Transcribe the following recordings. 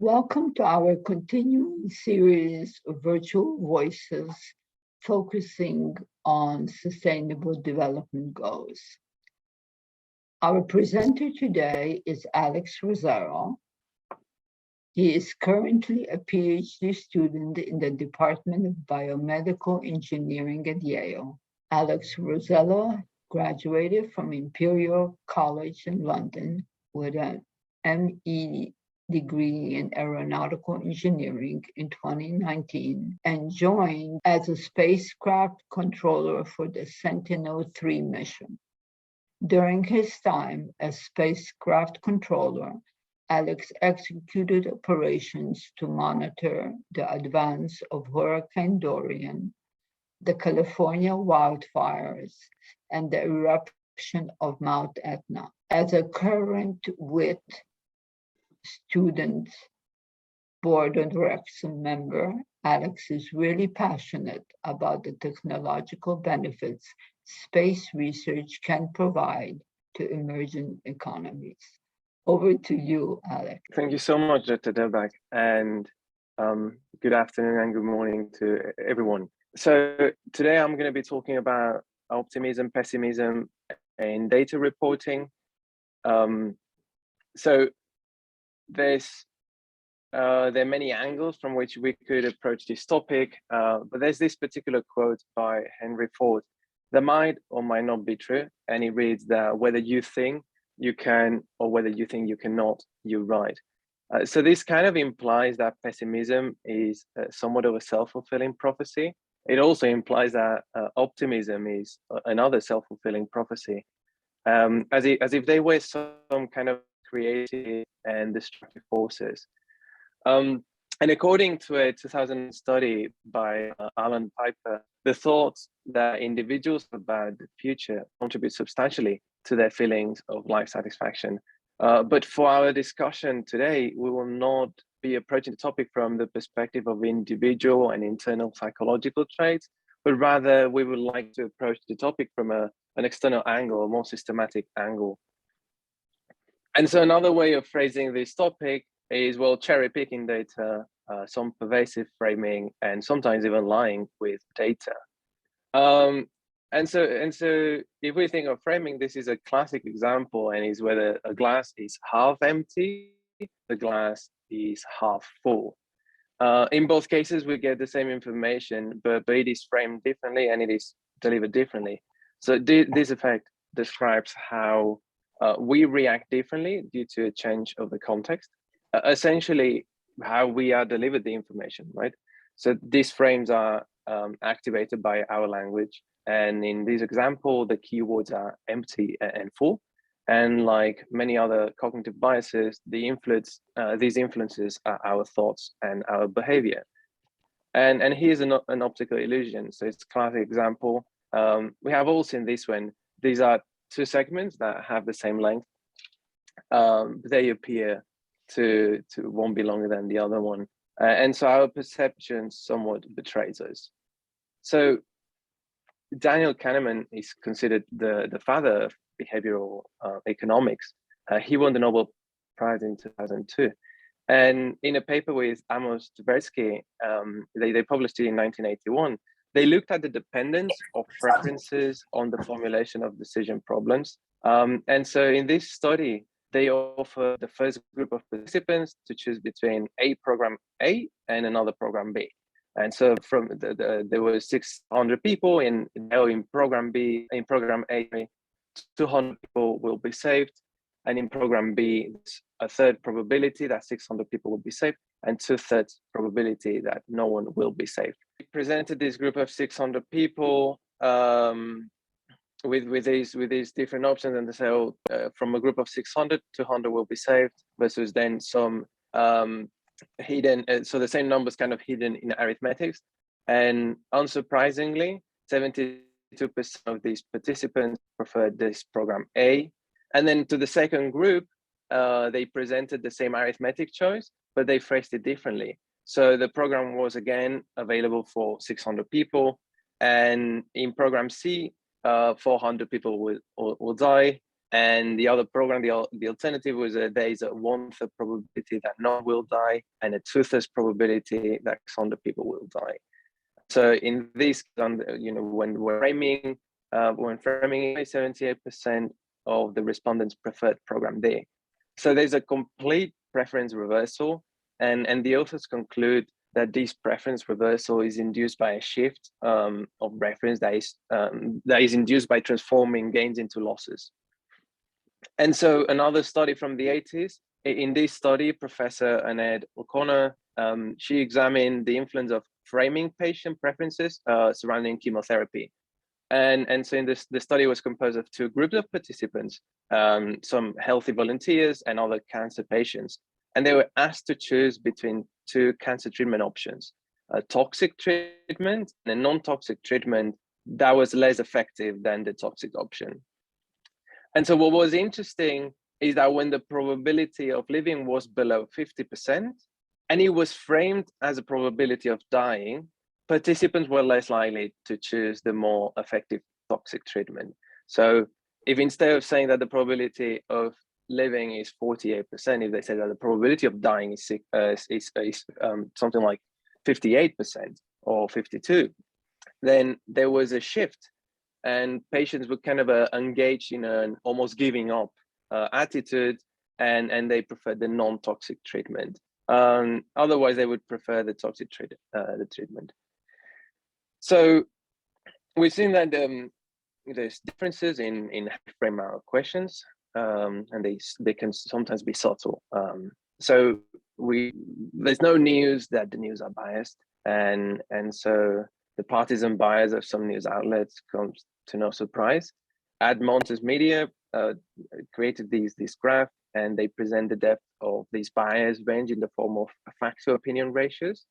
Welcome to our continuing series of virtual voices focusing on sustainable development goals. Our presenter today is Alex Rossello. He is currently a PhD student in the Department of Biomedical Engineering at Yale. Alex Rossello graduated from Imperial College in London with an MEng degree in Aeronautical Engineering in 2019 and joined as a spacecraft controller for the Sentinel-3 mission. During his time as spacecraft controller, Alex executed operations to monitor the advance of Hurricane Dorian, the California wildfires, and the eruption of Mount Etna. As a current WIT student board of direction member, Alex is really passionate about the technological benefits space research can provide to emerging economies. Over to you, Alex. Thank you so much, Dr. Delbach, and good afternoon and good morning to everyone. So today I'm going to be talking about optimism, pessimism, and data reporting. So there are many angles from which we could approach this topic, but there's this particular quote by Henry Ford that might or might not be true, and it reads that whether you think you can or whether you think you cannot, you're right. So this kind of implies that pessimism is somewhat of a self-fulfilling prophecy. It also implies that optimism is another self-fulfilling prophecy, as if they were some kind of creative and destructive forces. And according to a 2000 study by Alan Piper, the thoughts that individuals about the future contribute substantially to their feelings of life satisfaction. But for our discussion today, we will not be approaching the topic from the perspective of individual and internal psychological traits, but rather we would like to approach the topic from an external angle, a more systematic angle. And so another way of phrasing this topic is, well, cherry picking data, some pervasive framing, and sometimes even lying with data. And so if we think of framing, this is a classic example, and is whether a glass is half empty, the glass is half full. In both cases, we get the same information, but it is framed differently and it is delivered differently. So this effect describes how we react differently due to a change of the context, essentially how we are delivered the information, right? So these frames are activated by our language. And in this example, the keywords are empty and full. And like many other cognitive biases, these influences are our thoughts and our behavior. And here's an optical illusion. So it's a classic example. We have all seen this one. These are two segments that have the same length. They appear to one be longer than the other one. And so our perception somewhat betrays us. So Daniel Kahneman is considered the father of behavioral economics. He won the Nobel Prize in 2002. And in a paper with Amos Tversky, they published it in 1981. They looked at the dependence of preferences on the formulation of decision problems. And so in this study, they offered the first group of participants to choose between a program A and another program B. And so from there were 600 people in program B. In program A, 200 people will be saved. And in program B, a third probability that 600 people will be saved, and 2/3 probability that no one will be saved. We presented this group of 600 people with these different options, and so from a group of 600, 200 will be saved, versus then some hidden, so the same numbers kind of hidden in arithmetics. And unsurprisingly, 72% of these participants preferred this program A. And then to the second group, they presented the same arithmetic choice, but they phrased it differently. So the program was again available for 600 people, and in program C, 400 people will die, And the other program, the alternative was there is a 1/3 probability that none will die and a 2/3 probability that some people will die. So in this, when framing 78% of the respondents preferred program D. So there's a complete preference reversal, and the authors conclude that this preference reversal is induced by a shift of reference that is induced by transforming gains into losses. And so another study from the 80s, in this study, Professor Annette O'Connor, she examined the influence of framing patient preferences surrounding chemotherapy. And so in this, the study was composed of two groups of participants, some healthy volunteers and other cancer patients. And they were asked to choose between two cancer treatment options, a toxic treatment and a non-toxic treatment that was less effective than the toxic option. And so what was interesting is that when the probability of living was below 50%, and it was framed as a probability of dying, participants were less likely to choose the more effective toxic treatment. So if instead of saying that the probability of living is 48%, if they say that the probability of dying is something like 58% or 52%, then there was a shift, and patients were kind of engaged in an almost giving up attitude, and they preferred the non-toxic treatment. Otherwise, they would prefer the toxic treatment. So we've seen that there's differences in how we frame our questions, and they can sometimes be subtle. So there's no news that the news are biased, and so the partisan bias of some news outlets comes to no surprise. Admontes Media created this graph, and they present the depth of these bias range in the form of fact to opinion ratios.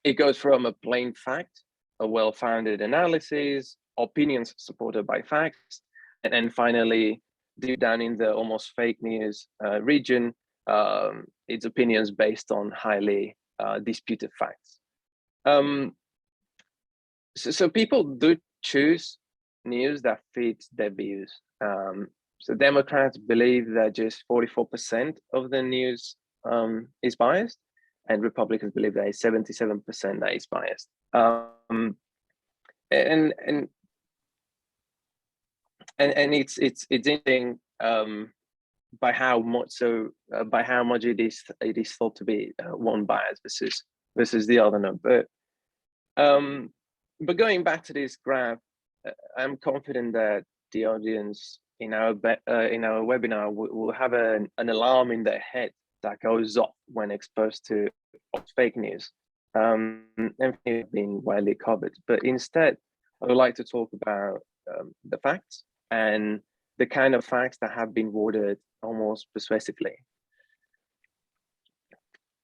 It goes from a plain fact, a well-founded analysis, opinions supported by facts, and then finally, deep down in the almost fake news region, it's opinions based on highly disputed facts. So people do choose news that fits their views. So Democrats believe that just 44% of the news is biased, and Republicans believe that it's 77% that is biased. And it's interesting by how much it is thought to be one bias versus the other. No, but going back to this graph, I'm confident that the audience in our webinar will have an alarm in their head that goes off when exposed to fake news. Everything has been widely covered, but instead, I would like to talk about the facts and the kind of facts that have been worded almost persuasively.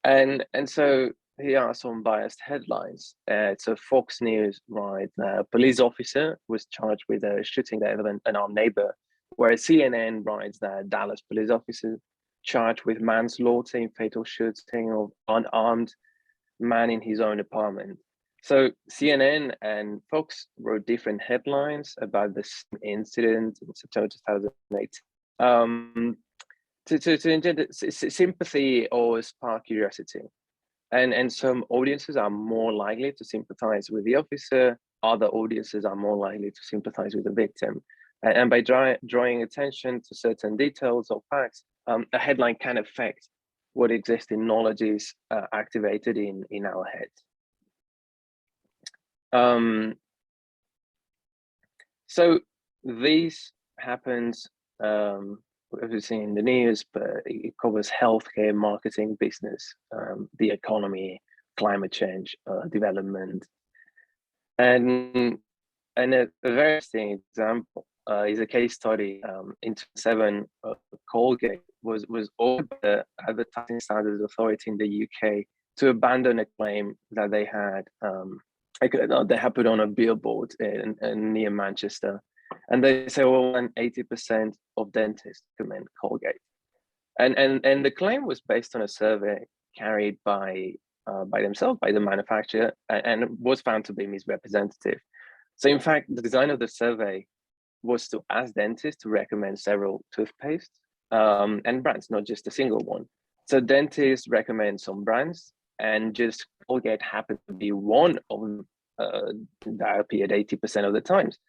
And so here are some biased headlines. So Fox News writes that a police officer was charged with shooting an unarmed neighbor, whereas CNN writes that a Dallas police officer charged with manslaughter in fatal shooting of unarmed man in his own apartment. So CNN and Fox wrote different headlines about this incident in September 2008 to engender sympathy or spark curiosity. And some audiences are more likely to sympathize with the officer, other audiences are more likely to sympathize with the victim. And by drawing attention to certain details or facts, a headline can affect what existing knowledge is activated in our head. So this happens obviously in the news, but it covers healthcare, marketing, business, the economy, climate change, development. And a very interesting example is a case study in 2007. Colgate was ordered by the Advertising Standards Authority in the UK to abandon a claim that they had put on a billboard near Manchester. And they say, well, 80% of dentists recommend Colgate. And the claim was based on a survey carried by themselves, by the manufacturer, and was found to be misrepresentative. So in fact, the design of the survey was to ask dentists to recommend several toothpastes and brands, not just a single one. So dentists recommend some brands, and just Colgate happened to be one of them that appeared 80% of the times.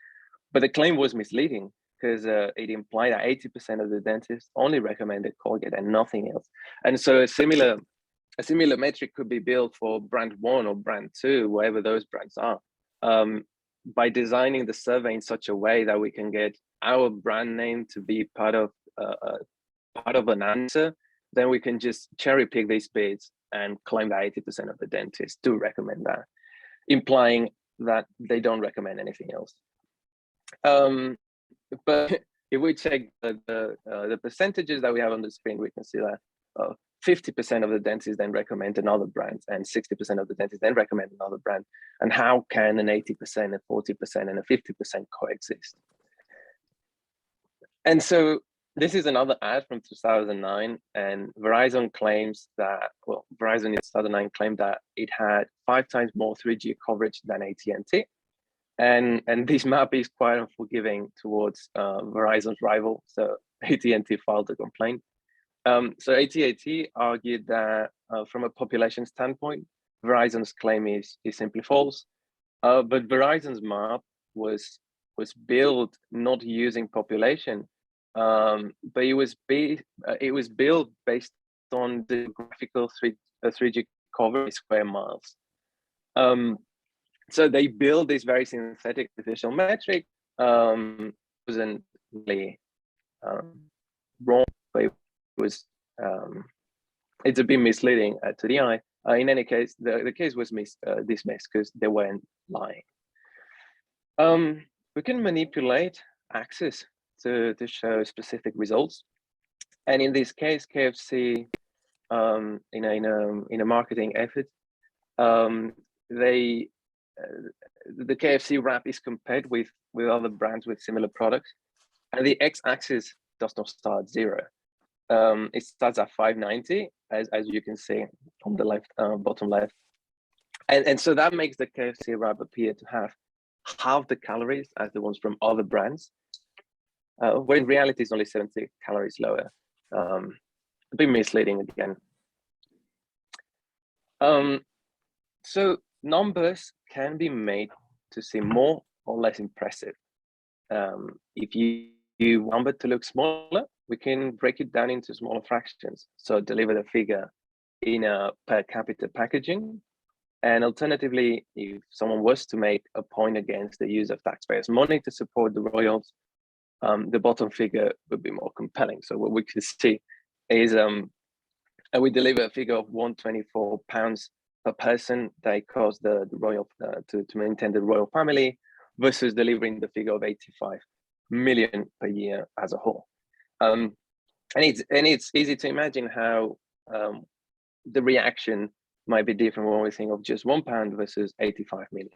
But the claim was misleading, because it implied that 80% of the dentists only recommended Colgate and nothing else. And so a similar metric could be built for brand 1 or brand 2, whatever those brands are, by designing the survey in such a way that we can get our brand name to be part of an answer. Then we can just cherry pick these bits and claim that 80% of the dentists do recommend that, implying that they don't recommend anything else. But if we check the percentages that we have on the screen, we can see that 50% of the dentists then recommend another brand, and 60% of the dentists then recommend another brand. And how can an 80%, a 40%, and a 50% coexist? And so this is another ad from 2009, and Verizon claims that, well, Verizon in 2009 claimed that it had 5 times more 3G coverage than AT&T. And this map is quite unforgiving towards Verizon's rival, so AT&T filed a complaint. So AT&T argued that from a population standpoint, Verizon's claim is simply false. But Verizon's map was built not using population, but it was built based on the graphical 3G coverage square miles. So they built this very synthetic artificial metric. Wasn't really wrong, but it was it's a bit misleading to the eye. In any case, the case was dismissed because they weren't lying. We can manipulate axes to show specific results, and in this case, KFC, in a marketing effort, the KFC wrap is compared with other brands with similar products, and the x-axis does not start at 0. It starts at 590, as you can see from the left, bottom left, and so that makes the KFC wrap appear to have half the calories as the ones from other brands, when in reality it's only 70 calories lower. A bit misleading again. So numbers can be made to seem more or less impressive. If you want it to look smaller, we can break it down into smaller fractions. So deliver the figure in a per capita packaging. And alternatively, if someone was to make a point against the use of taxpayers' money to support the royals, the bottom figure would be more compelling. So what we can see is we deliver a figure of £124 per person that it costs the royal to maintain the royal family, versus delivering the figure of 85 million per year as a whole. And it's easy to imagine how the reaction might be different when we think of just £1 versus 85 million.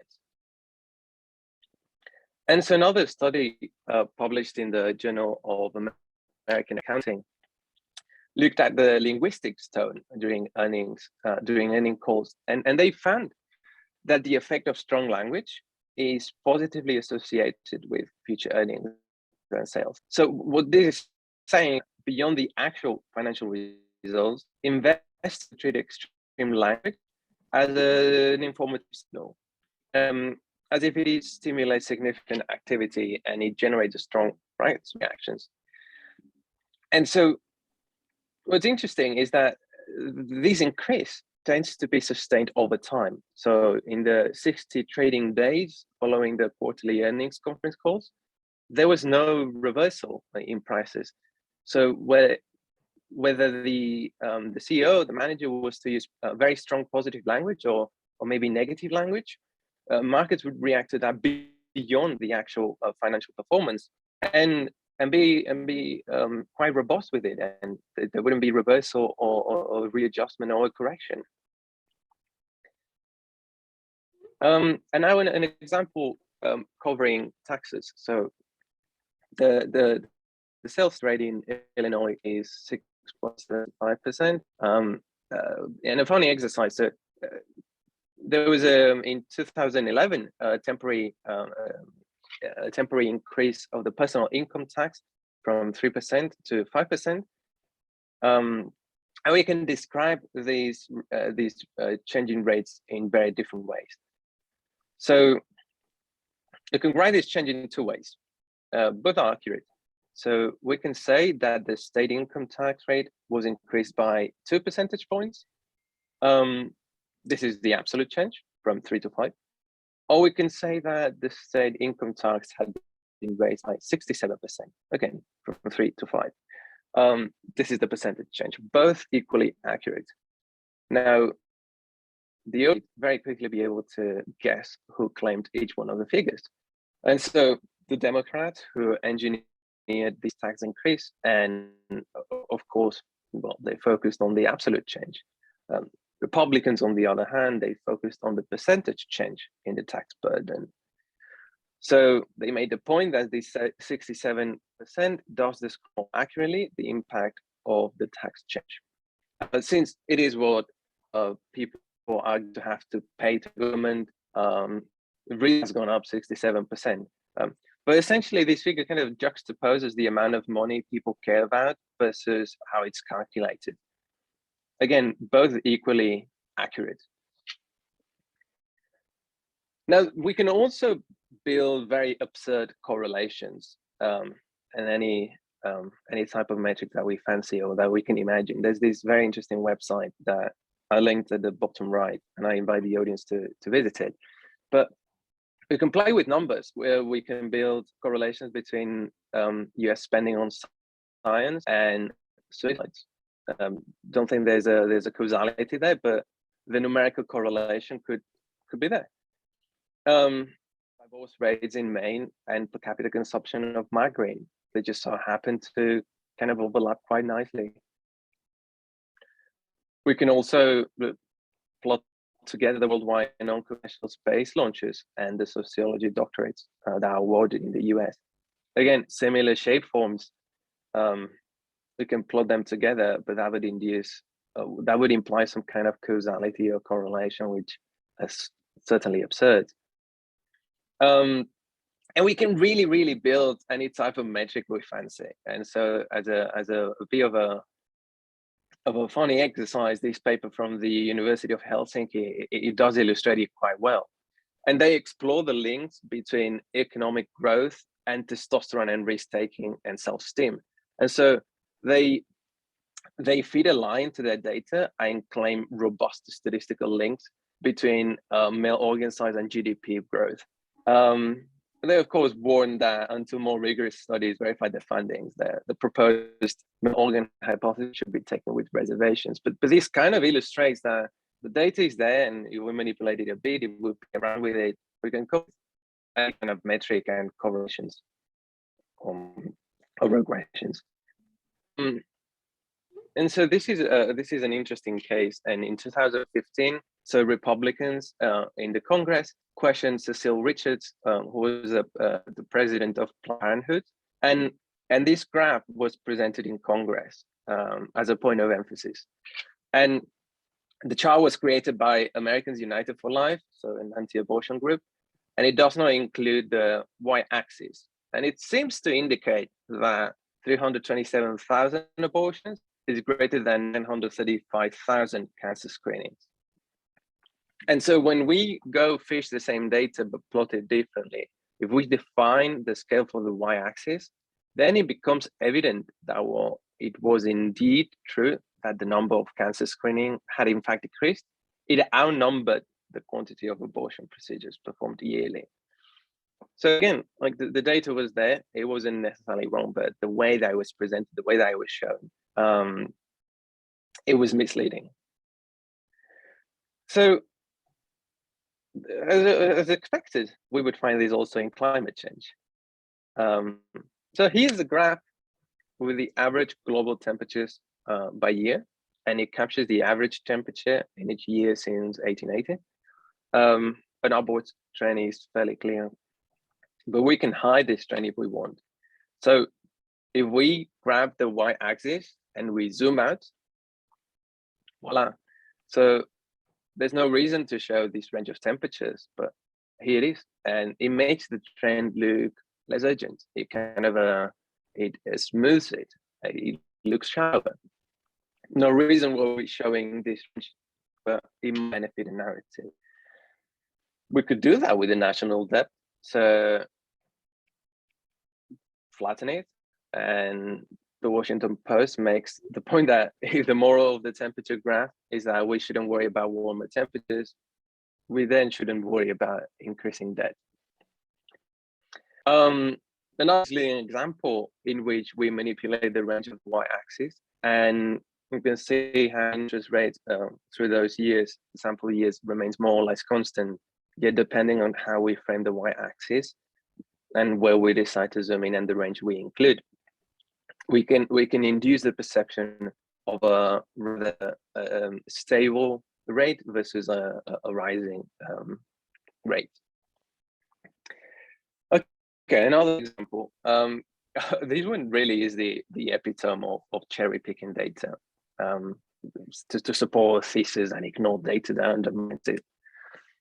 And so another study published in the Journal of American Accounting looked at the linguistics tone during earning calls, and they found that the effect of strong language is positively associated with future earnings and sales. So what this is saying, beyond the actual financial results, investors treat extreme language as an informative signal, as if it stimulates significant activity and it generates a strong price reactions. And so what's interesting is that this increase tends to be sustained over time. So in the 60 trading days following the quarterly earnings conference calls, there was no reversal in prices. So whether the CEO, the manager, was to use very strong positive language or maybe negative language, markets would react to that beyond the actual financial performance and be quite robust with it, and there wouldn't be reversal or readjustment or correction. And now an example covering taxes. So the sales rate in Illinois is 6.75%. And a funny exercise. So there was in 2011 a temporary temporary increase of the personal income tax from 3% to 5%. And we can describe these changing rates in very different ways. So you can write this change in two ways. Both are accurate. So we can say that the state income tax rate was increased by 2 percentage points. This is the absolute change from 3 to 5. Or we can say that the state income tax had been raised by 67%, again, from 3 to 5. This is the percentage change, both equally accurate. Now, the audience very quickly be able to guess who claimed each one of the figures. And so the Democrats who engineered this tax increase, and of course, well, they focused on the absolute change. Republicans, on the other hand, they focused on the percentage change in the tax burden. So they made the point that this 67% does describe accurately the impact of the tax change. But since it is what people are going to have to pay to government, it really has gone up 67%. But essentially, this figure kind of juxtaposes the amount of money people care about versus how it's calculated. Again, both equally accurate. Now, we can also build very absurd correlations and any type of metric that we fancy or that we can imagine. There's this very interesting website that I linked at the bottom right, and I invite the audience to visit it. But we can play with numbers where we can build correlations between US spending on science and suicides. Don't think there's a causality there, but the numerical correlation could be there. Divorce rates in Maine and per capita consumption of migraine, they just so happen to kind of overlap quite nicely. We can also plot together the worldwide non-conventional space launches and the sociology doctorates that are awarded in the US. Again, similar shape forms. We can plot them together, but that would induce, that would imply some kind of causality or correlation, which is certainly absurd. And we can really build any type of metric we fancy. And so, as a bit of a funny exercise, this paper from the University of Helsinki, it does illustrate it quite well. And they explore the links between economic growth and testosterone and risk-taking and self-esteem. And so they feed a line to their data and claim robust statistical links between male organ size and GDP growth. They of course warn that until more rigorous studies verify the findings, the proposed male organ hypothesis should be taken with reservations. But this kind of illustrates that the data is there, and if we manipulate it a bit, if we play around with it, we can come with any kind of metric and correlations or regressions. And so this is an interesting case. And in 2015, so Republicans in the Congress questioned Cecile Richards, who was the president of Planned Parenthood, and this graph was presented in Congress as a point of emphasis. And the chart was created by Americans United for Life, so an anti-abortion group, and it does not include the y-axis. And it seems to indicate that 327,000 abortions is greater than 935,000 cancer screenings. And so when we go fish the same data but plot it differently, if we define the scale for the y-axis, then it becomes evident that it was indeed true that the number of cancer screening had in fact decreased. It outnumbered the quantity of abortion procedures performed yearly. So again, like the data was there, it wasn't necessarily wrong, but the way that it was presented, the way that it was shown, it was misleading. So as expected, we would find this also in climate change. So here's the graph with the average global temperatures by year, and it captures the average temperature in each year since 1880. An upward trend is fairly clear, but we can hide this trend if we want. So if we grab the y-axis and we zoom out, voila. So there's no reason to show this range of temperatures, but here it is, and it makes the trend look less urgent. It kind of it smooths it. It looks shallower. No reason why we're showing this, but it might benefit the narrative. We could do that with the national debt. So flatten it, and the Washington Post makes the point that if the moral of the temperature graph is that we shouldn't worry about warmer temperatures, we then shouldn't worry about increasing debt. Another example in which we manipulate the range of the y-axis, and you can see how interest rates through those years, the sample years, remains more or less constant, yet depending on how we frame the y-axis and where we decide to zoom in and the range we include, we can induce the perception of a rather stable rate versus a rising rate. Okay, another example. This one really is the epitome of cherry picking data to support a thesis and ignore data that undermines it.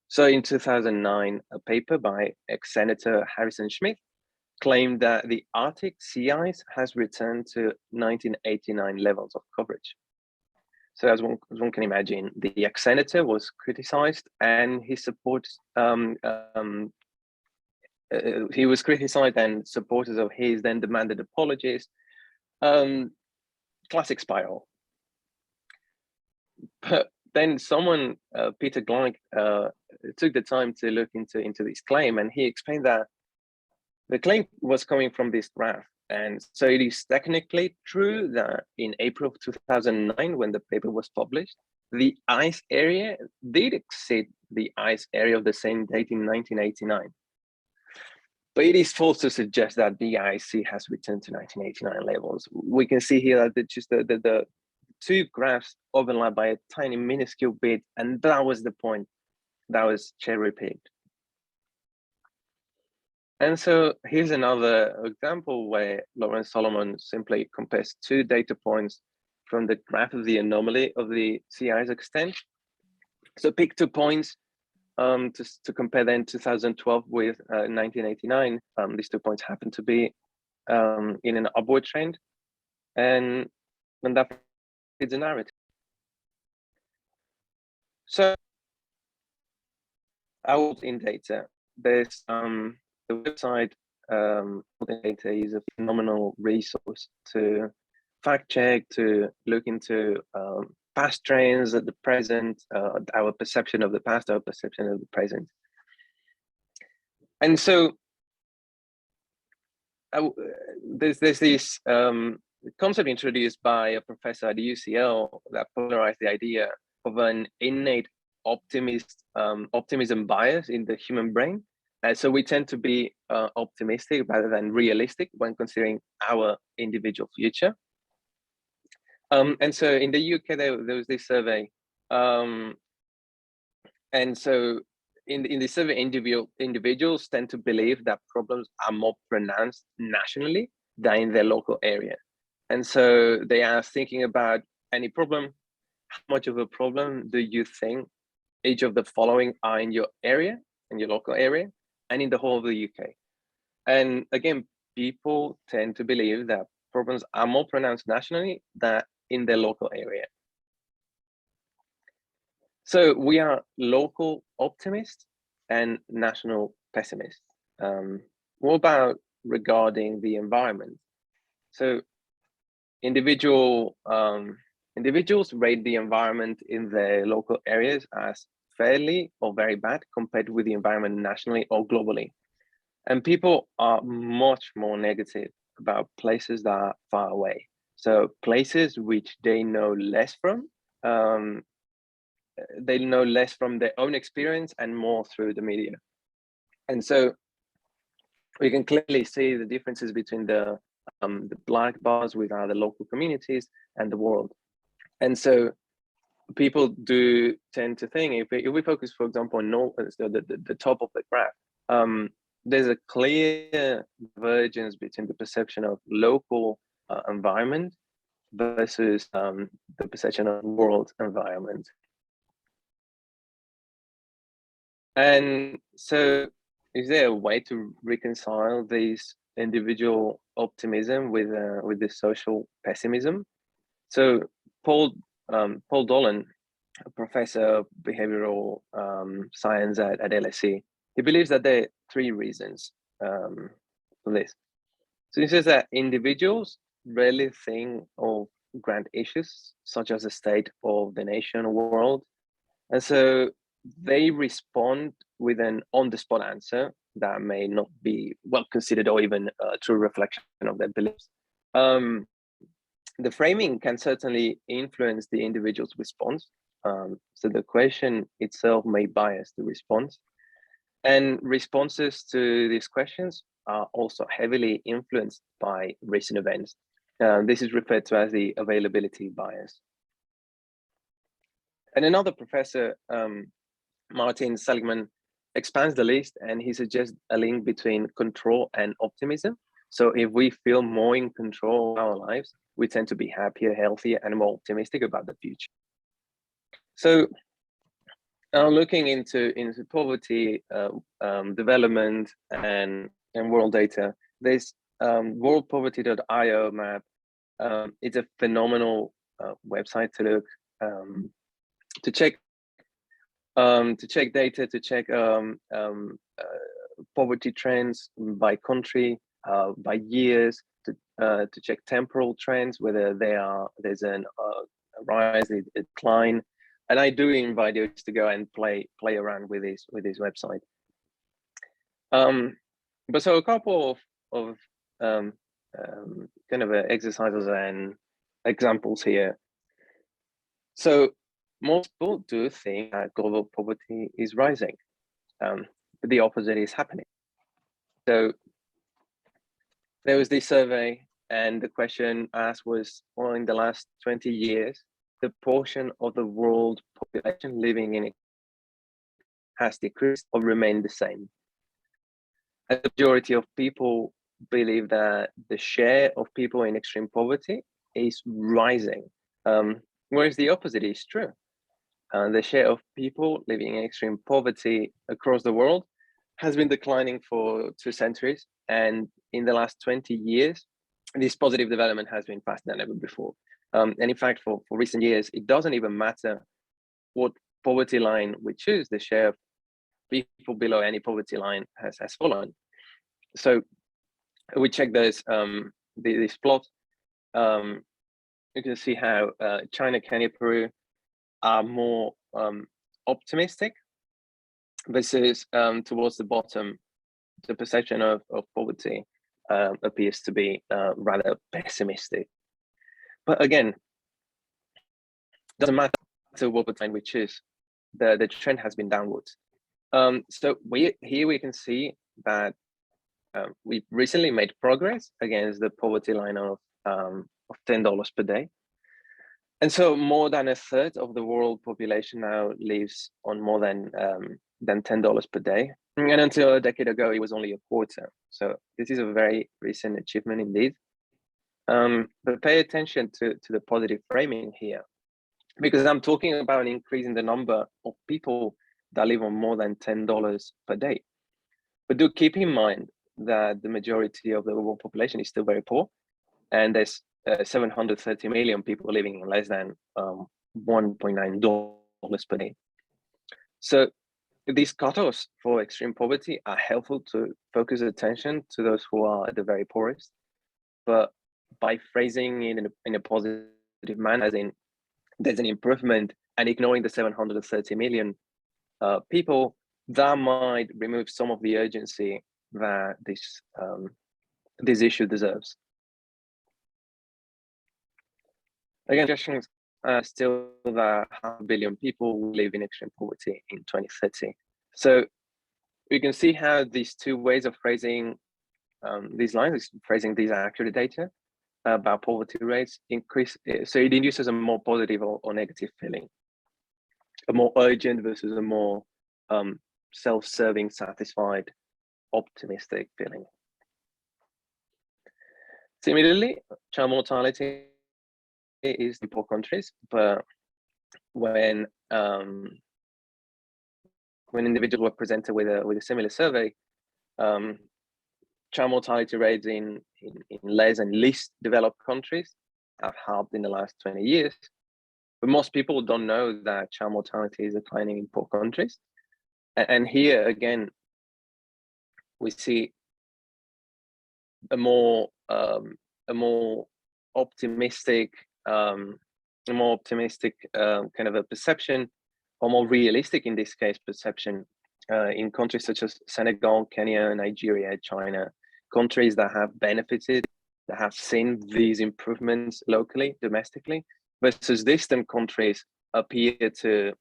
So in 2009, a paper by ex-Senator Harrison Schmitt claimed that the Arctic sea ice has returned to 1989 levels of coverage. So as one can imagine, the ex-senator was criticized, and his support he was criticized, and supporters of his then demanded apologies. Classic spiral. But then someone, Peter Gleich, took the time to look into this claim, and he explained that the claim was coming from this graph. And so it is technically true that in April of 2009, when the paper was published, the ice area did exceed the ice area of the same date in 1989. But it is false to suggest that the IC has returned to 1989 levels. We can see here that the two graphs overlap by a tiny minuscule bit, and that was the point. That was cherry picked. And so here's another example where Lawrence Solomon simply compares two data points from the graph of the anomaly of the sea ice extent. So pick 2 points to compare then 2012 with 1989. These 2 points happen to be in an upward trend, and that is a narrative. So out in data, there's the website data is a phenomenal resource to fact check, to look into past trends at the present, our perception of the past, our perception of the present. And so there's this concept introduced by a professor at UCL that polarized the idea of an innate optimism bias in the human brain. So we tend to be optimistic rather than realistic when considering our individual future. And so in the UK, there was this survey. And so in the survey, individuals tend to believe that problems are more pronounced nationally than in their local area. And so they are thinking about any problem. How much of a problem do you think each of the following are in your area, in your local area, and in the whole of the UK? And again, people tend to believe that problems are more pronounced nationally than in their local area. So we are local optimists and national pessimists. What about regarding the environment? So individuals rate the environment in their local areas as fairly or very bad compared with the environment nationally or globally. And people are much more negative about places that are far away. So places which they know less from, they know less from their own experience and more through the media. And so we can clearly see the differences between the black bars with the local communities and the world. And so people do tend to think, if we focus, for example, on the top of the graph, there's a clear divergence between the perception of local environment versus the perception of world environment. And so is there a way to reconcile these individual optimism with the social pessimism? So Paul Dolan, a professor of behavioral science at LSE, he believes that there are three reasons for this. So he says that individuals rarely think of grand issues such as the state of the nation or world, and so they respond with an on-the-spot answer that may not be well considered or even a true reflection of their beliefs. The framing can certainly influence the individual's response. So the question itself may bias the response. And responses to these questions are also heavily influenced by recent events. This is referred to as the availability bias. And another professor, Martin Seligman, expands the list, and he suggests a link between control and optimism. So if we feel more in control of our lives, we tend to be happier, healthier, and more optimistic about the future. So looking into poverty, development, and world data, this worldpoverty.io map, it's a phenomenal website to look to check data, to check poverty trends by country, by years, to check temporal trends, whether there's a rise, a decline. And I do invite you to go and play around with this website. But so a couple of kind of exercises and examples here. So most people do think that global poverty is rising, but the opposite is happening. So there was this survey, and the question asked was, well, in the last 20 years, the portion of the world population living in it has decreased or remained the same. And the majority of people believe that the share of people in extreme poverty is rising, whereas the opposite is true. The share of people living in extreme poverty across the world has been declining for 2 centuries, and in the last 20 years, this positive development has been faster than ever before. And in fact, for recent years, it doesn't even matter what poverty line we choose, the share of people below any poverty line has fallen. So we check this plot. You can see how China, Kenya, Peru are more optimistic versus towards the bottom, the perception of poverty appears to be rather pessimistic. But again, doesn't matter what time we choose, the trend has been downwards. So here we can see that we recently made progress against the poverty line of $10 per day. And so more than a third of the world population now lives on more than $10 per day. And until a decade ago, it was only a quarter. So this is a very recent achievement indeed. But pay attention to the positive framing here, because I'm talking about an increase in the number of people that live on more than $10 per day. But do keep in mind that the majority of the world population is still very poor, and there's 730 million people living in less than $1.9 per day. So these cutoffs for extreme poverty are helpful to focus attention to those who are the very poorest, but by phrasing it in a positive manner, as in there's an improvement, and ignoring the 730 million people, that might remove some of the urgency that this issue deserves. Again, suggestions still that 500 million people will live in extreme poverty in 2030. So we can see how these two ways of phrasing these lines, phrasing these accurate data about poverty rates increase. So it induces a more positive or negative feeling, a more urgent versus a more self-serving, satisfied, optimistic feeling. Similarly, child mortality is in poor countries, but when when individuals were presented with a similar survey, child mortality rates in less and least developed countries have halved in the last 20 years. But most people don't know that child mortality is declining in poor countries. And here again, we see a more optimistic kind of a perception, or more realistic in this case perception, in countries such as Senegal, Kenya, Nigeria, China, countries that have benefited, that have seen these improvements locally, domestically, versus distant countries appear to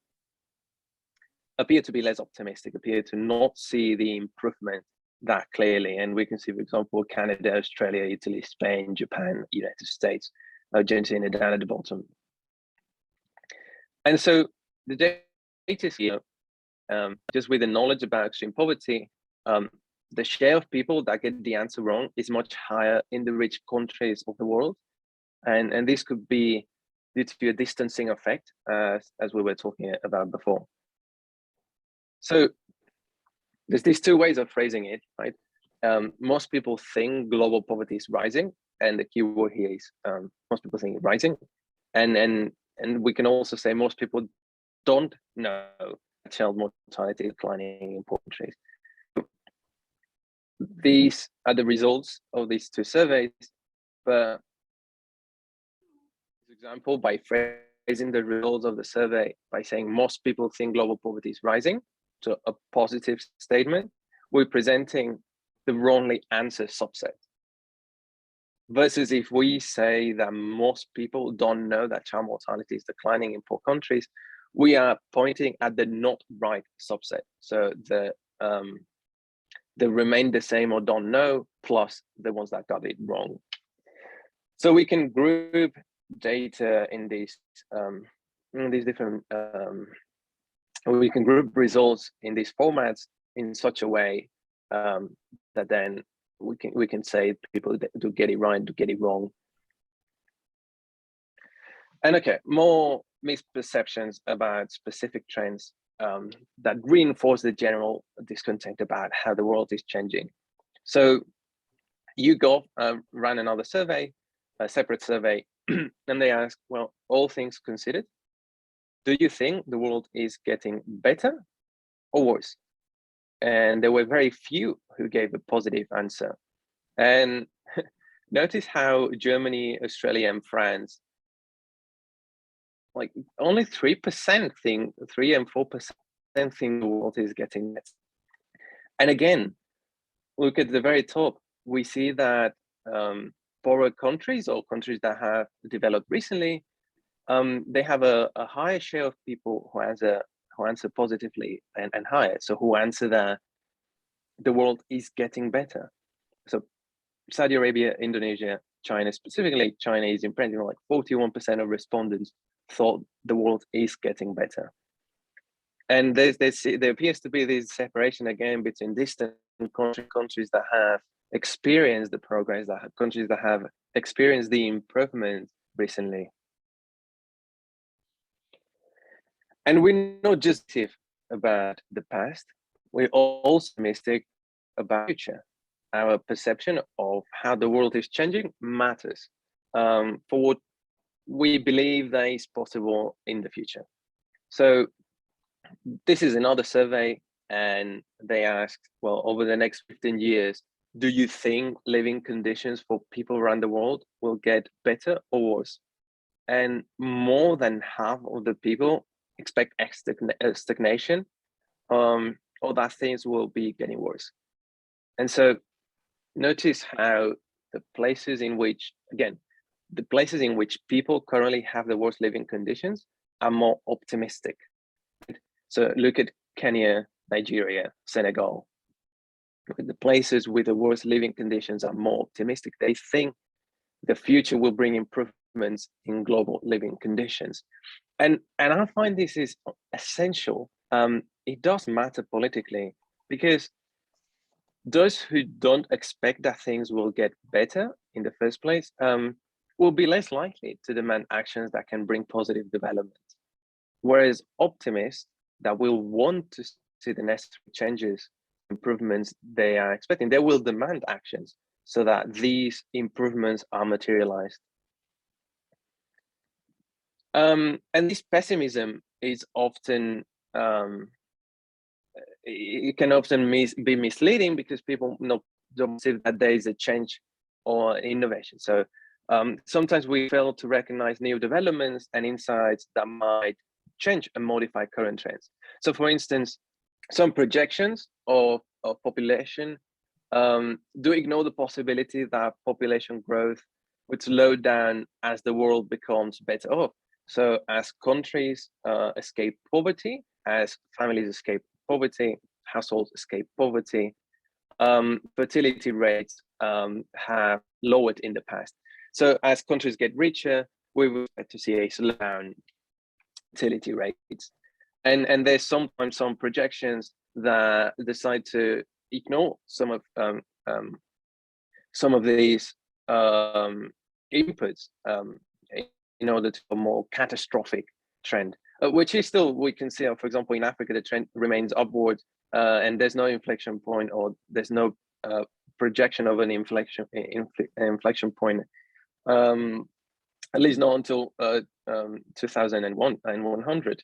be less optimistic, appear to not see the improvement that clearly. And we can see, for example, Canada, Australia, Italy, Spain, Japan, United States, Argentina down at the bottom. And so the data here, just with the knowledge about extreme poverty, the share of people that get the answer wrong is much higher in the rich countries of the world. And this could be due to a distancing effect, as we were talking about before. So there's these two ways of phrasing it, right? Most people think global poverty is rising, and the key word here is most people think it's rising. And we can also say most people don't know that child mortality is declining in poor countries. These are the results of these two surveys, but for example, by phrasing the results of the survey by saying most people think global poverty is rising, so a positive statement, we're presenting the wrongly answer subset. Versus if we say that most people don't know that child mortality is declining in poor countries, we are pointing at the not right subset. So the remain the same or don't know, plus the ones that got it wrong. So we can group data in these different, we can group results in these formats in such a way that then we can say people do get it right, do get it wrong. And okay, more misperceptions about specific trends that reinforce the general discontent about how the world is changing. So YouGov ran another survey, a separate survey, and they asked, well, all things considered, do you think the world is getting better or worse? And there were very few who gave a positive answer. And notice how Germany, Australia, and France, like only 3% think, 3 and 4% think the world is getting better. And again, look at the very top, we see that poorer countries or countries that have developed recently, they have a higher share of people who answer positively and higher. So who answer that the world is getting better. So Saudi Arabia, Indonesia, China, specifically China is impressive, like 41% of respondents thought the world is getting better. And there appears to be this separation again between distant countries that have experienced the progress, countries that have experienced the improvement recently. And we're not just about the past, we're also optimistic about the future. Our perception of how the world is changing matters for what we believe that is possible in the future. So this is another survey, and they asked, well, over the next 15 years, do you think living conditions for people around the world will get better or worse? And more than half of the people expect stagnation, or that things will be getting worse. And so notice how the places in which, again, the places in which people currently have the worst living conditions are more optimistic. So look at Kenya, Nigeria, Senegal. Look at the places with the worst living conditions are more optimistic. They think the future will bring improvements in global living conditions. And I find this is essential. It does matter politically, because those who don't expect that things will get better in the first place will be less likely to demand actions that can bring positive development. Whereas optimists that will want to see the necessary changes, improvements they are expecting, they will demand actions so that these improvements are materialized. And this pessimism is often, it can often be misleading because people don't see that there is a change or innovation. So sometimes we fail to recognize new developments and insights that might change and modify current trends. So for instance, some projections of population do ignore the possibility that population growth would slow down as the world becomes better off. So as countries escape poverty, as families escape poverty, households escape poverty, fertility rates have lowered in the past. So as countries get richer, we will expect to see a slowdown in fertility rates. And there's sometimes some projections that decide to ignore some of these inputs in order to a more catastrophic trend, which is still, we can see, for example, in Africa, the trend remains upward, and there's no inflection point, or there's no projection of an inflection point, at least not until 2100.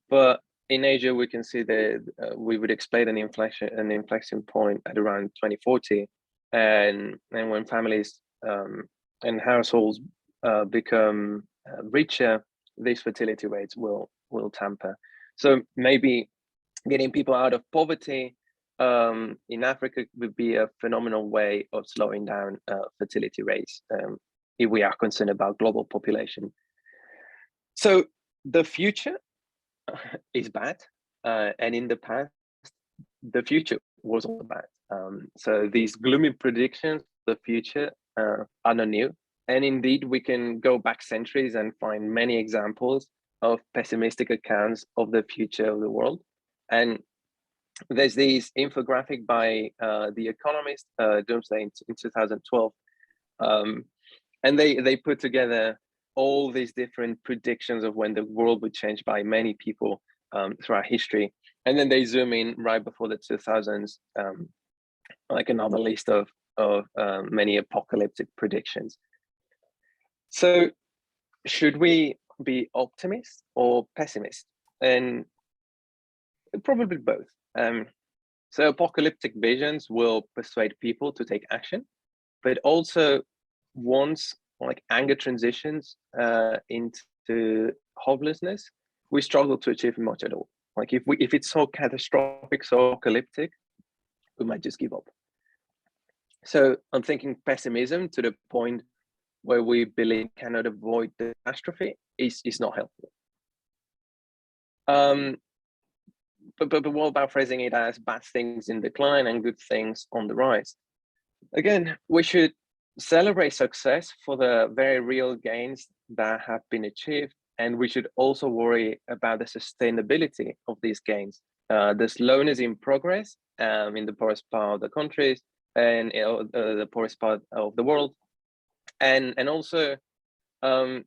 But in Asia, we can see that we would expect an inflection point at around 2040, and when families and households become richer, these fertility rates will tamper. So maybe getting people out of poverty in Africa would be a phenomenal way of slowing down fertility rates if we are concerned about global population. So the future is bad, and in the past, the future was all bad. So these gloomy predictions of the future are not new. And indeed, we can go back centuries and find many examples of pessimistic accounts of the future of the world. And there's this infographic by the Economist, Doomsday in 2012. And they put together all these different predictions of when the world would change by many people throughout history. And then they zoom in right before the 2000s, like another list of many apocalyptic predictions. So should we be optimists or pessimists? And probably both. So apocalyptic visions will persuade people to take action, but also once like anger transitions into hopelessness, we struggle to achieve much at all. Like if it's so catastrophic, so apocalyptic, we might just give up. So I'm thinking pessimism to the point where we believe cannot avoid the catastrophe is not helpful. But what about phrasing it as bad things in decline and good things on the rise? Again, we should celebrate success for the very real gains that have been achieved, and we should also worry about the sustainability of these gains. The slowness in progress in the poorest part of the countries and the poorest part of the world, and also the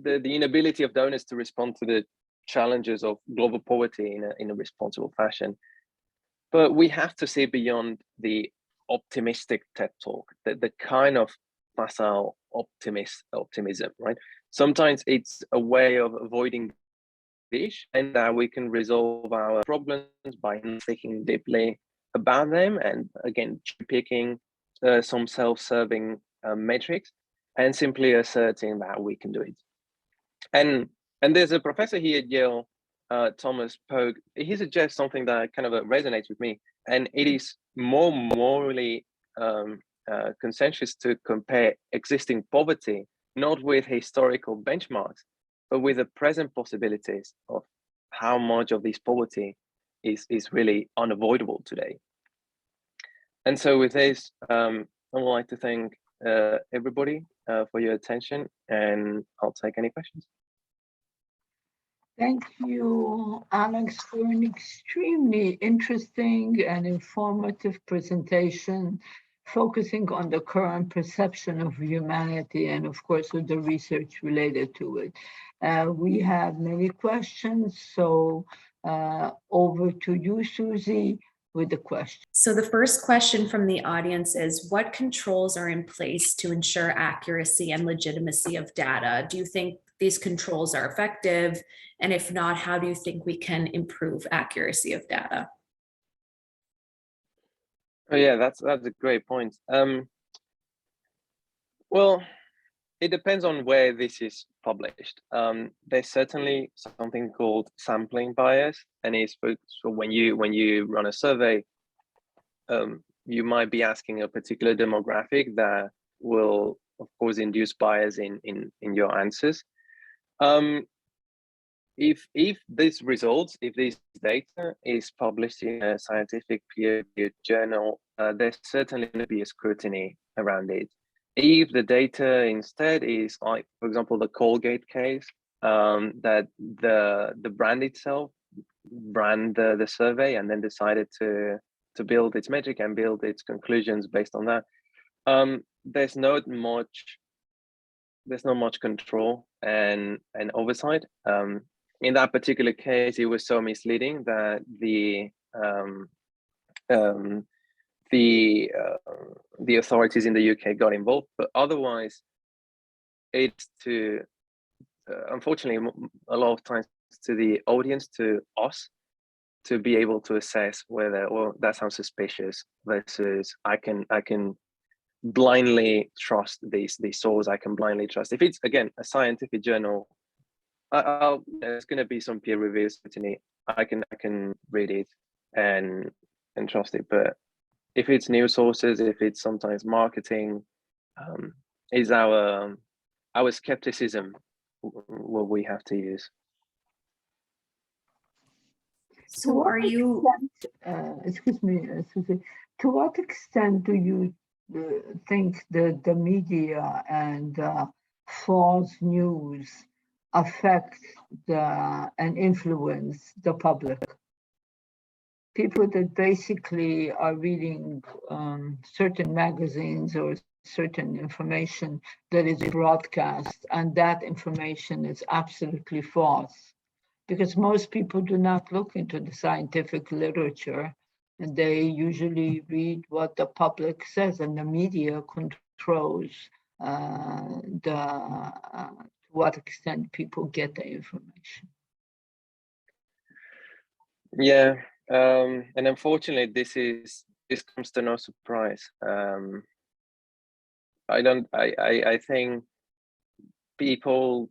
inability of donors to respond to the challenges of global poverty in a responsible fashion. But we have to see beyond the optimistic TED talk, the kind of facile optimism, right? Sometimes it's a way of avoiding the issue, and that we can resolve our problems by thinking deeply about them, and again, picking some self-serving metrics and simply asserting that we can do it. And there's a professor here at Yale, Thomas Pogue. He suggests something that kind of resonates with me, and it is more morally consensus to compare existing poverty not with historical benchmarks, but with the present possibilities of how much of this poverty is really unavoidable today. And so with this, I would like to thank everybody for your attention, and I'll take any questions. Thank you, Alex, for an extremely interesting and informative presentation. focusing on the current perception of humanity and, of course, with the research related to it. We have many questions, so over to you, Susie, with the question. So the first question from the audience is, what controls are in place to ensure accuracy and legitimacy of data? Do you think these controls are effective? And if not, how do you think we can improve accuracy of data? Oh yeah, that's a great point. Well, it depends on where this is published. There's certainly something called sampling bias, and it's for when you run a survey, you might be asking a particular demographic that will, of course, induce bias in your answers. If these results, if this data is published in a scientific peer-reviewed journal, there's certainly going to be a scrutiny around it. If the data instead is like, for example, the Colgate case, that the brand itself brand the survey and then decided to build its metric and build its conclusions based on that, there's not much control and oversight. In that particular case, it was so misleading that the authorities in the UK got involved. But otherwise, it's to unfortunately a lot of times to the audience, to us, to be able to assess whether, well, that sounds suspicious versus I can blindly trust these sources. I can blindly trust. If it's, again, a scientific journal, there's going to be some peer review scrutiny. I can read it and trust it. But if it's news sources, if it's sometimes marketing, is our skepticism what we have to use. So are you? Excuse me, Susie. To what extent do you think the media and false news affect and influence the public? People that basically are reading certain magazines or certain information that is broadcast, and that information is absolutely false, because most people do not look into the scientific literature, and they usually read what the public says, and the media controls to what extent people get the information. Yeah, and unfortunately, this comes to no surprise. I think people,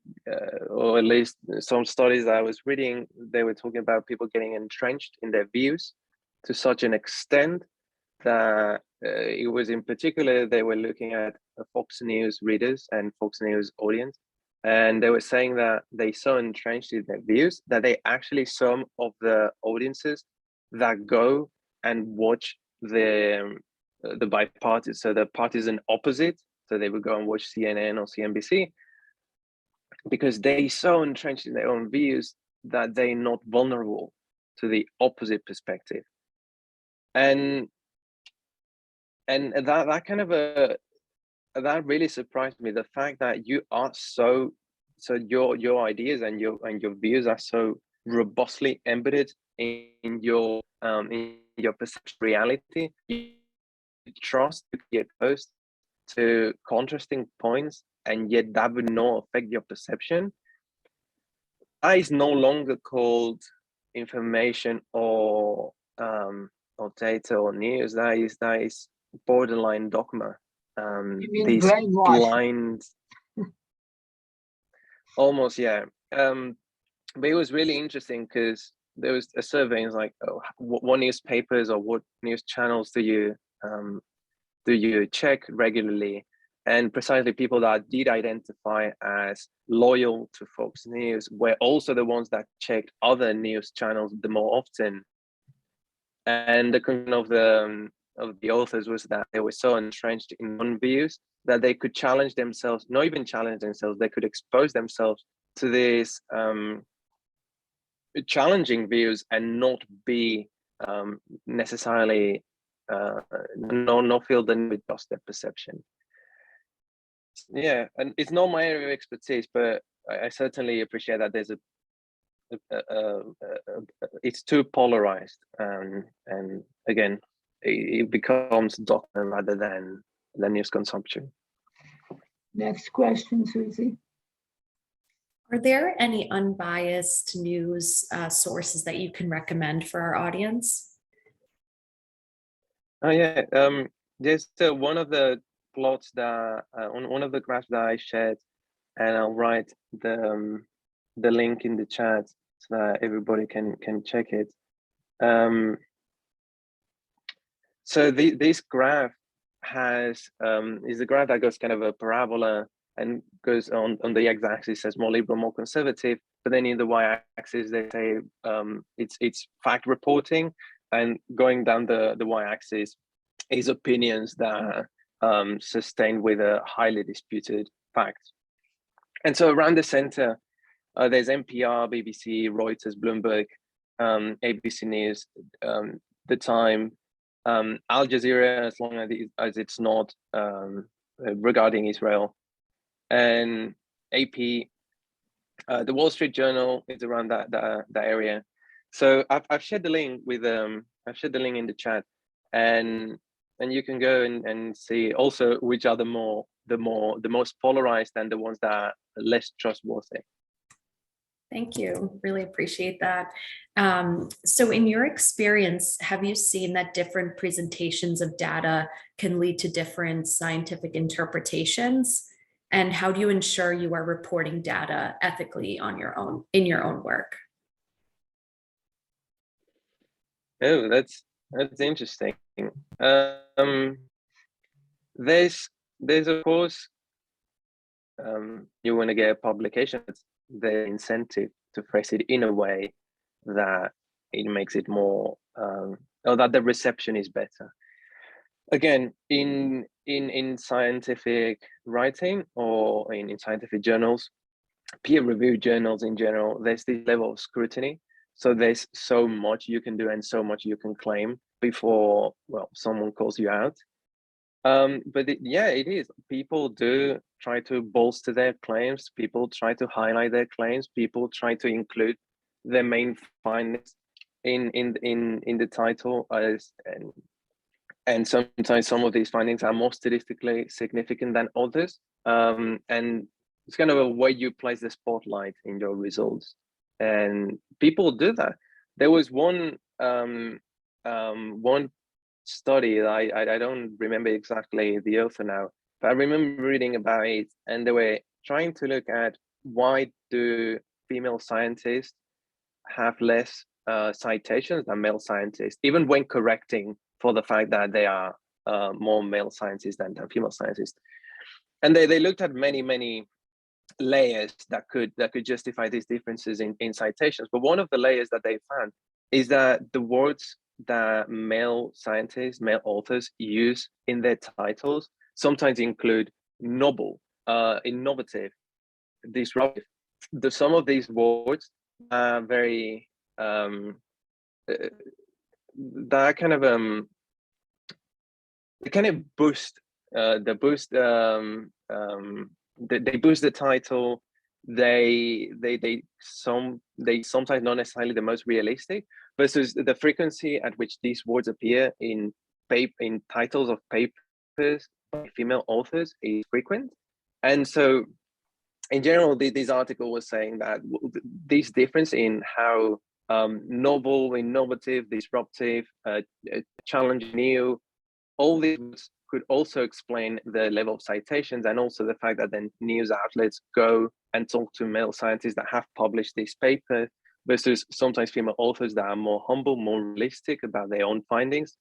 or at least some studies that I was reading, they were talking about people getting entrenched in their views to such an extent that it was, in particular, they were looking at Fox News readers and Fox News audience, and they were saying that they so entrenched in their views that they actually, some of the audiences that go and watch the bipartisan, so the partisan opposite, so they would go and watch CNN or CNBC, because they so entrenched in their own views that they're not vulnerable to the opposite perspective. And that kind of that really surprised me, the fact that you are so your ideas and your views are so robustly embedded in your perception reality. You trust to get exposed to contrasting points, and yet that would not affect your perception. That is no longer called information or data or news. That is borderline dogma. These blind, almost, yeah. But it was really interesting because there was a survey, and it's like, oh, what newspapers or what news channels do you check regularly? And precisely people that did identify as loyal to Fox News were also the ones that checked other news channels the more often. And the conclusion of the authors was that they were so entrenched in own views that they could challenge themselves, not even challenge themselves, they could expose themselves to these challenging views and not be necessarily not feel the need to adjust their perception. Yeah, and it's not my area of expertise, but I certainly appreciate that there's it's too polarized, and again, it becomes doctrine rather than news consumption. Next question, Susie. Are there any unbiased news sources that you can recommend for our audience? Oh yeah, there's one of the plots that on one of the graphs that I shared, and I'll write the link in the chat so that everybody can check it. So this graph has is a graph that goes kind of a parabola and goes on the x-axis says more liberal, more conservative, but then in the y-axis they say it's fact reporting, and going down the y-axis is opinions that are sustained with a highly disputed fact. And so around the center, there's NPR, BBC, Reuters, Bloomberg, ABC News, The Time, Al Jazeera, as long as it's not regarding Israel, and AP. The Wall Street Journal is around that area. So I've shared the link with I've shared the link in the chat, and you can go and see also which are the most polarized and the ones that are less trustworthy. Thank you. Really appreciate that. So in your experience, have you seen that different presentations of data can lead to different scientific interpretations? And how do you ensure you are reporting data ethically on your own, in your own work? Oh, that's interesting. There's of course, you want to get a publication, the incentive to phrase it in a way that it makes it more, or that the reception is better. Again, in scientific writing or in scientific journals, peer-reviewed journals in general, there's this level of scrutiny. So there's so much you can do and so much you can claim before, well, someone calls you out. But it is. People do try to bolster their claims. People try to highlight their claims. People try to include their main findings in the title, and sometimes some of these findings are more statistically significant than others. And it's kind of a way you place the spotlight in your results, and people do that. There was one study that I don't remember exactly the author now, but I remember reading about it, and they were trying to look at why do female scientists have less citations than male scientists, even when correcting for the fact that they are more male scientists than female scientists. And they looked at many layers that could justify these differences in citations. But one of the layers that they found is that the words that male scientists, male authors use in their titles sometimes include noble, innovative, disruptive. Some of these words are very that kind of they kind of boost they boost the title. They sometimes not necessarily the most realistic, versus the frequency at which these words appear in titles of papers by female authors is frequent. And so in general, this article was saying that this difference in how novel, innovative, disruptive, challenging, new, all these could also explain the level of citations, and also the fact that then news outlets go and talk to male scientists that have published this paper versus sometimes female authors that are more humble, more realistic about their own findings.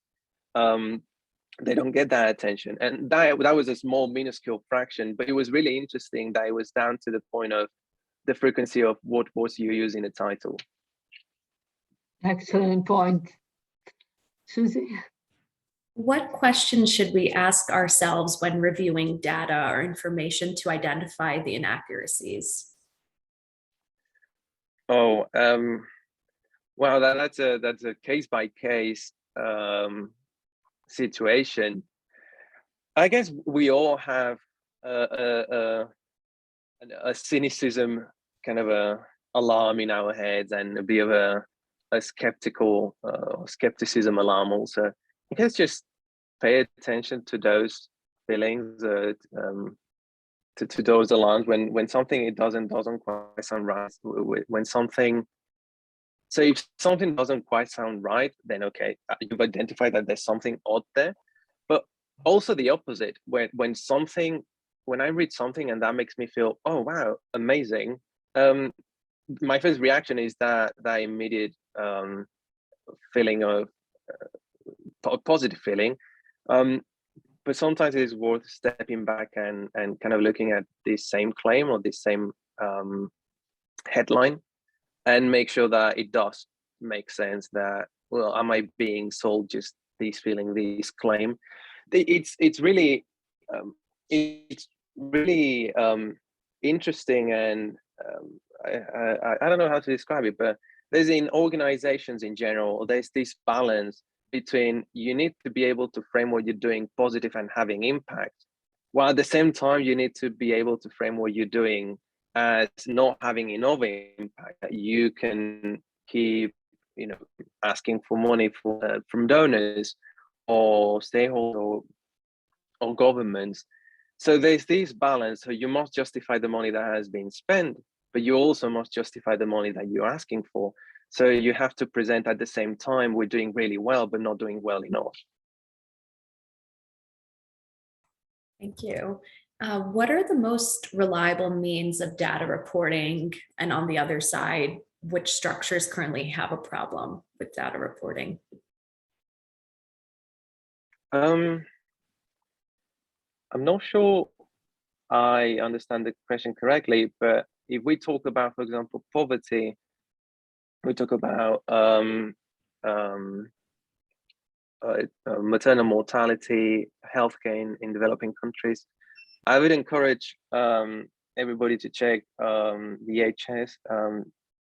They don't get that attention. And that was a small, minuscule fraction, but it was really interesting that it was down to the point of the frequency of what words you use in a title. Excellent point. Susie? What questions should we ask ourselves when reviewing data or information to identify the inaccuracies? Oh, well, that's a case by case situation, I guess we all have a cynicism kind of a alarm in our heads, and a bit of a skepticism alarm also. I guess just pay attention to those feelings, to those alarms when something it doesn't quite sound right. When something, so if something doesn't quite sound right, then okay, you've identified that there's something odd there. But also the opposite, when I read something and that makes me feel, oh wow, amazing. My first reaction is that immediate feeling of positive feeling. But sometimes it is worth stepping back and kind of looking at this same claim or this same headline, and make sure that it does make sense. That, well, am I being sold just this feeling, this claim? It's really interesting, and I don't know how to describe it, but there's, in organizations in general, there's this balance between, you need to be able to frame what you're doing positive and having impact, while at the same time you need to be able to frame what you're doing as not having enough impact, that you can keep, asking for money from donors or stakeholders or governments. So there's this balance. So you must justify the money that has been spent, but you also must justify the money that you're asking for. So you have to present at the same time, we're doing really well, but not doing well enough. Thank you. What are the most reliable means of data reporting? And on the other side, which structures currently have a problem with data reporting? I'm not sure I understand the question correctly, but if we talk about, for example, poverty, we talk about maternal mortality, healthcare in developing countries, I would encourage everybody to check the HS.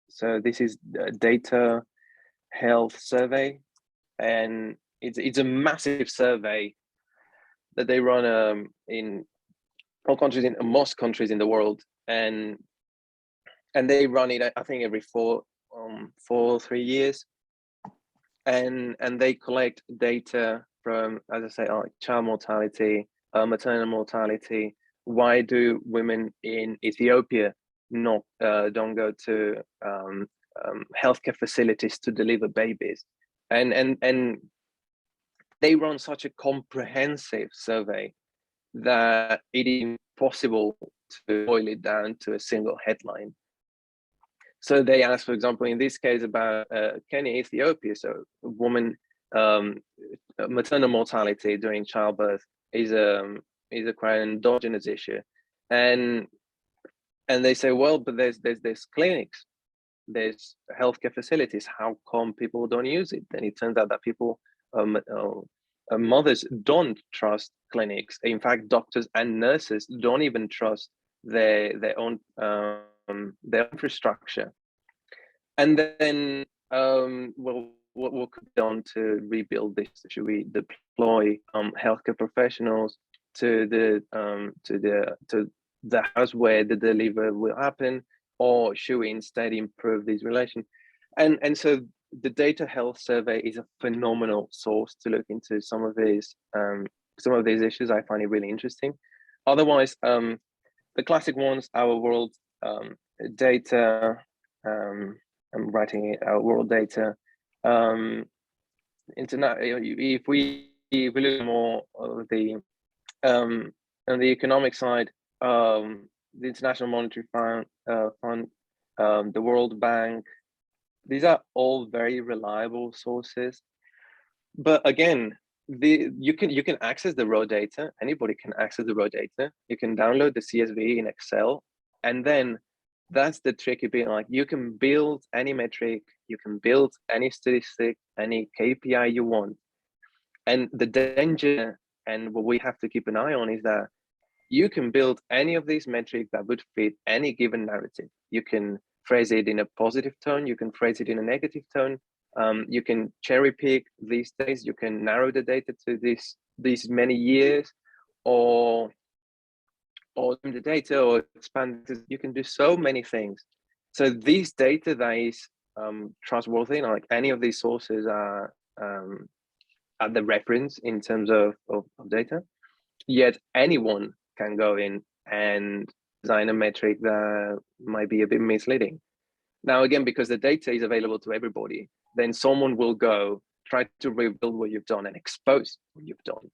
So this is the Data Health Survey, and it's a massive survey that they run in all countries, in most countries in the world, and they run it, I think, every 3 years, and they collect data from, as I say, child mortality, maternal mortality. Why do women in Ethiopia don't go to healthcare facilities to deliver babies? And they run such a comprehensive survey that it is impossible to boil it down to a single headline. So they asked, for example, in this case about Kenya, Ethiopia. So woman maternal mortality during childbirth is a quite endogenous issue, and they say, well, but there's clinics, there's healthcare facilities. How come people don't use it? Then it turns out that people, mothers don't trust clinics. In fact, doctors and nurses don't even trust their own infrastructure. And then, well, what could be done to rebuild this? Should we deploy healthcare professionals to the house where the delivery will happen, or should we instead improve these relations? And so the Data Health Survey is a phenomenal source to look into some of these issues. I find it really interesting. Otherwise, the classic ones, Our World Data. I'm writing it, Our World Data. Internet. If we look more of the on the economic side, the International Monetary Fund, the World Bank. These are all very reliable sources. But again, you can access the raw data. Anybody can access the raw data. You can download the CSV in Excel, and then that's the tricky bit. Like, you can build any metric, you can build any statistic, any KPI you want. And the danger, and what we have to keep an eye on, is that you can build any of these metrics that would fit any given narrative. You can phrase it in a positive tone, you can phrase it in a negative tone, You can cherry pick these days. You can narrow the data to these many years, or the data, or expand it. You can do so many things. So this data that is trustworthy, like any of these sources are at the reference in terms of data, yet anyone can go in and design a metric that might be a bit misleading. Now, again, because the data is available to everybody, then someone will go try to rebuild what you've done and expose what you've done.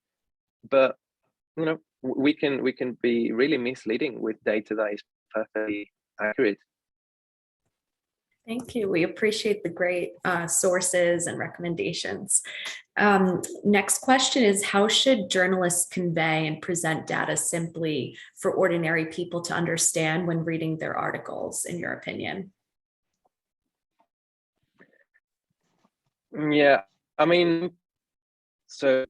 But you know, we can be really misleading with data that is perfectly accurate. Thank you. We appreciate the great sources and recommendations. Next question is, how should journalists convey and present data simply for ordinary people to understand when reading their articles, in your opinion? Yeah, I mean, so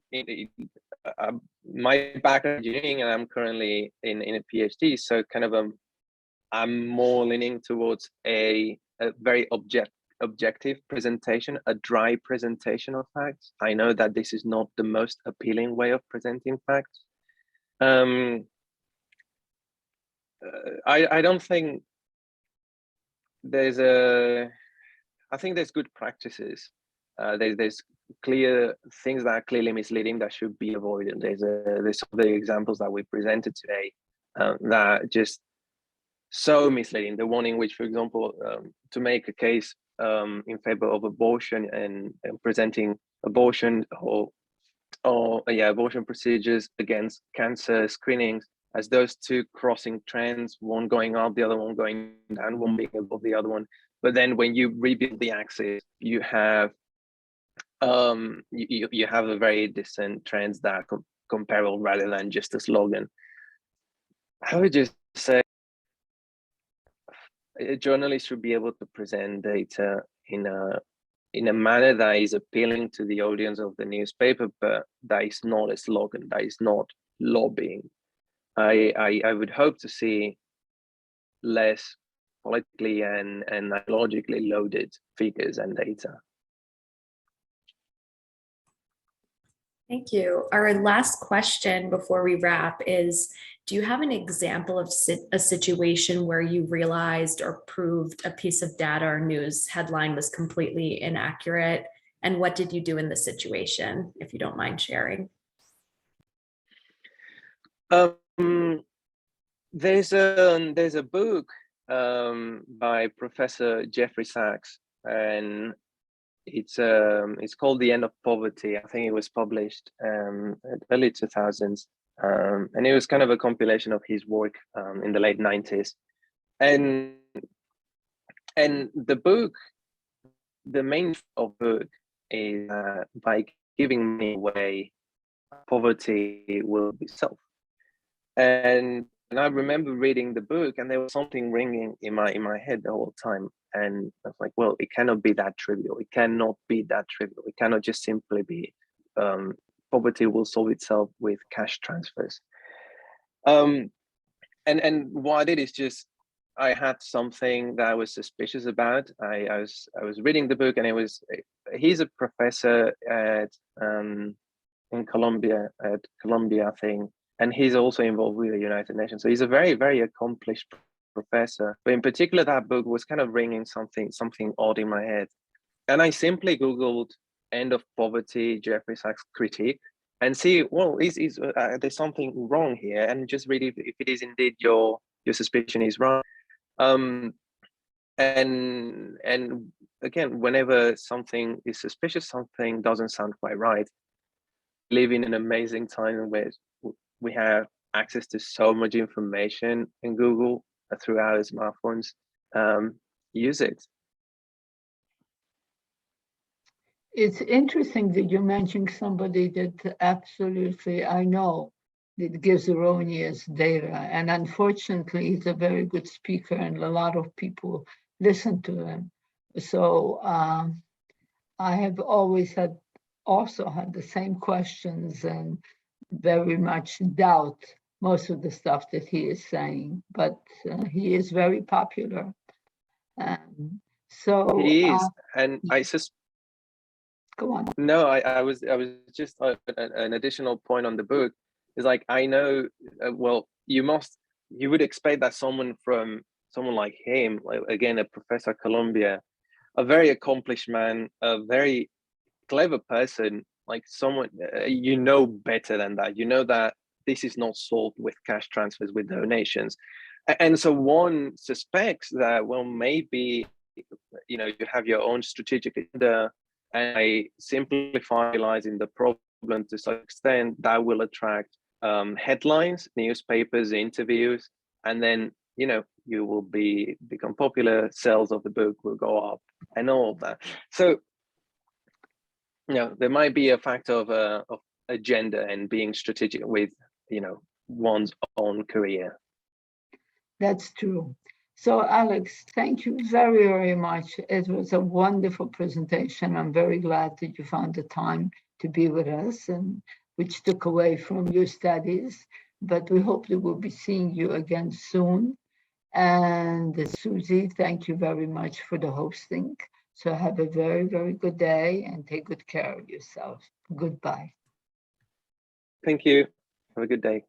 my background in engineering, and I'm currently in a PhD, so kind of I'm more leaning towards a very objective presentation, a dry presentation of facts. I know that this is not the most appealing way of presenting facts. I don't think there's I think there's good practices. There's clear things that are clearly misleading that should be avoided. There's some of the examples that we presented today that just so misleading. The one in which, for example, to make a case in favor of abortion and presenting abortion or abortion procedures against cancer screenings as those two crossing trends, one going up, the other one going down, one being above the other one. But then when you rebuild the axis, you have you have a very distant trends that are comparable rather than just a slogan. I would just say a journalist should be able to present data in a manner that is appealing to the audience of the newspaper, but that is not a slogan, that is not lobbying. I would hope to see less politically and logically loaded figures and data. Thank you. Our last question before we wrap is, do you have an example of a situation where you realized or proved a piece of data or news headline was completely inaccurate? And what did you do in the situation, if you don't mind sharing? There's a book by Professor Jeffrey Sachs, and it's called The End of Poverty. I think it was published in early 2000s, and it was kind of a compilation of his work in the late 90s. And the book, the main of the book is by giving money away, poverty will be solved. And I remember reading the book, and there was something ringing in my head the whole time. And I was like, well, it cannot be that trivial. It cannot be that trivial. It cannot just simply be poverty will solve itself with cash transfers. And what I did is just, I had something that I was suspicious about. I was reading the book, and he's a professor at in Columbia, I think, and he's also involved with the United Nations. So he's a very, very accomplished professor. But in particular, that book was kind of ringing something odd in my head. And I simply Googled "End of Poverty, Jeffrey Sachs critique," and see, well, there's something wrong here, and just read if it is indeed your suspicion is wrong. And again, whenever something is suspicious, something doesn't sound quite right. We live in an amazing time in which we have access to so much information in Google through our smartphones. Use it. It's interesting that you mentioned somebody that absolutely I know that gives erroneous data, and unfortunately he's a very good speaker and a lot of people listen to him. So I have always also had the same questions and very much doubt most of the stuff that he is saying, but he is very popular. So he is, and Go on. No, I was just an additional point on the book is like, I know, well, you would expect that someone like him, like, again, a professor at Columbia, a very accomplished man, a very clever person, like someone, you know better than that. You know that this is not solved with cash transfers, with donations. And so one suspects that, well, maybe, you know, you have your own strategic agenda, and by simplifying the problem to some extent, that will attract headlines, newspapers, interviews, and then, you know, you will become popular, sales of the book will go up, and all of that. So, you know, there might be a factor of agenda and being strategic with, you know, one's own career. That's true. So Alex, thank you very, very much. It was a wonderful presentation. I'm very glad that you found the time to be with us, and which took away from your studies, but we hope that we'll be seeing you again soon. And Susie, thank you very much for the hosting. So have a very, very good day and take good care of yourself. Goodbye. Thank you. Have a good day.